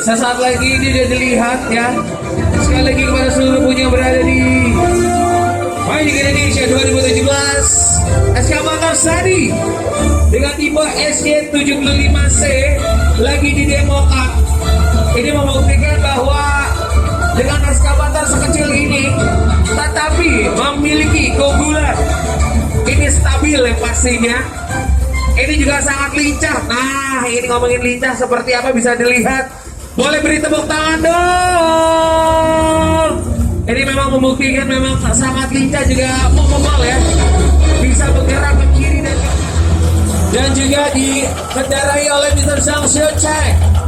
sesaat lagi ini sudah dilihat ya. Sekali lagi kepada seluruh punya berada di Mining Indonesia 2017, Excavator Sany dengan tipe SY75C lagi didemokan. Ini membuktikan bahwa dengan ekskavator sekecil ini tetapi memiliki keunggulan. Ini stabil ya pastinya. Ini juga sangat lincah. Nah, ini ngomongin lincah seperti apa bisa dilihat. Boleh beri tepuk tangan dong. Ini memang membuktikan memang sangat lincah, juga mobile ya. Bisa bergerak ke kiri dan juga dikendarai oleh Mr. Saksikan.